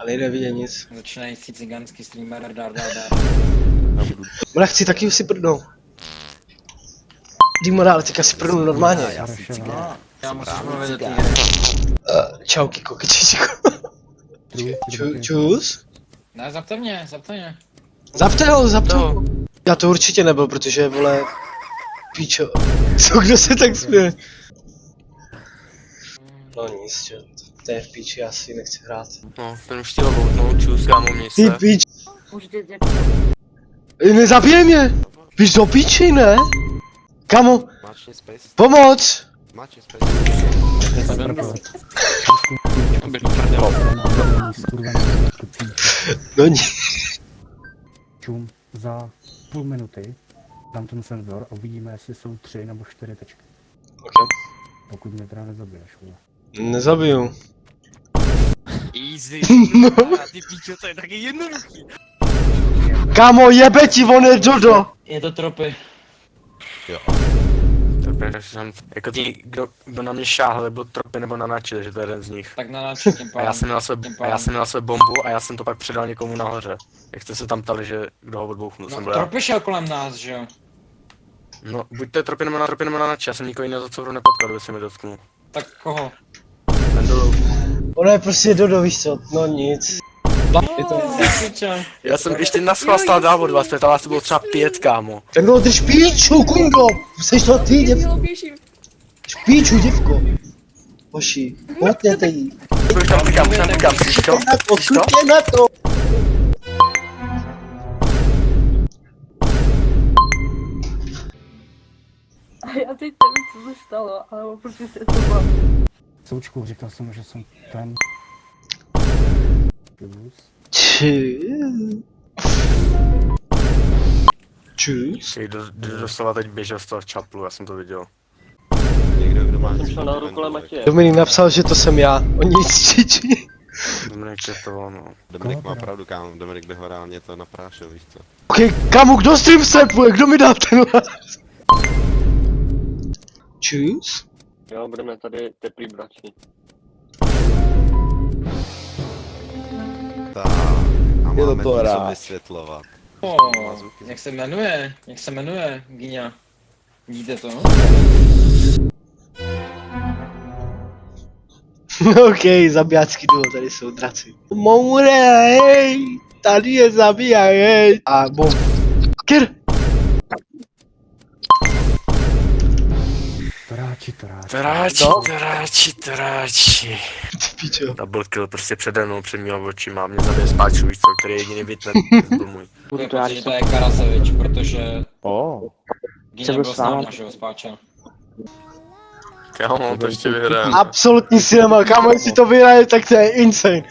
A nejde vidět nic. Začínající cigánský streamer, dar. Ale chci taky si prdnout. Dýmo dál, teďka si prdnu normálně. Já jsem cigán. Já musím Právě mluvit do té cigán. hry. Čau Kiko, kyčičko. Čus? Ne, zapte mě. Zapte ho. Já to určitě nebyl, protože vole... Píčo. Co, kdo se tak směje? No nic, že to je v píči, já si nechci hrát. No, ten už chtěl voutnout, čus, kámo, měj Ty se. píč, Můžete nezabijej mě! Víš do píči, ne? Kamo, Máčně space. pomoc! Máčně space. No ní. Čum, za půl minuty dám ten senzor a uvidíme, jestli jsou 3 nebo 4 tečky. Okay. Pokud mě teda nezabiješ, vole. Nezabiju. Easy. No. Ty píčo, to je taky jednoduchý. Kámo, jebe ti, on je Dodo! Je to tropy. Tropy, jako ty, kdo na mě šáhl, byl tropy nebo na nači, že to je jeden z nich. Tak na náči tím A pádem. já jsem měl své bombu a já jsem to pak předal někomu nahoře. Jak jste se tam ptali, že kdo ho odbouchnul, jsem No, byl já. tropy šel kolem nás, že jo? No, buď to je tropy nebo na nači, já jsem nikoho jiného za co nepotkal, kdyby se mi dotknul. Tak koho? Ten dolů. Ono je prostě Dodo, víš co? No nic. Je to... Já jsem ještě na schvál stál dál od vás, protože vás to bylo třeba 5, kámo. Tak no, drž píču, kundo! Jseš to ty, děvko? Drž píču, děvko! Hoši, potněte jí. Už tam klikám, slyš to? Na to, Slyš to? šutě na to! A já teď nevím, co se stalo, ale prostě se to bylo. Součku, říkal jsem, že jsem ten... Čus. Čus. Doslova teď běžel z toho čaplu, já jsem to viděl. Někdo, kdo má Dominik napsal, že to jsem já. O nic, čiči. Dominik četoval, no. Dominik má pravdu, kámo. Dominik by ho reálně to naprášil, víš co? Okej, kamu, kdo stream snapuje? Kdo mi dá ten hlas? Čus? Jo, budeme tady teplý brační. Tak, a Je to máme to tu co rád. vysvětlovat. Jak se jmenuje, Gyňa? Vidíte to? Okej, zabijácký duo, tady jsou draci. Mourej, tady je zabíjaj. A bom. Kyr! Toráči. Ty pičo. Double kill prostě přede mnou, před mýma očima, mě zabije spáču, víš co, který je jediný vytne, byl můj. Protože to je Karasevič, protože Gyňa byl s s náma. náma, že jo, spáča. Kámo, to ještě vyhrám. Absolutní cinema, kámo, jestli to vyhraje, tak to je insane.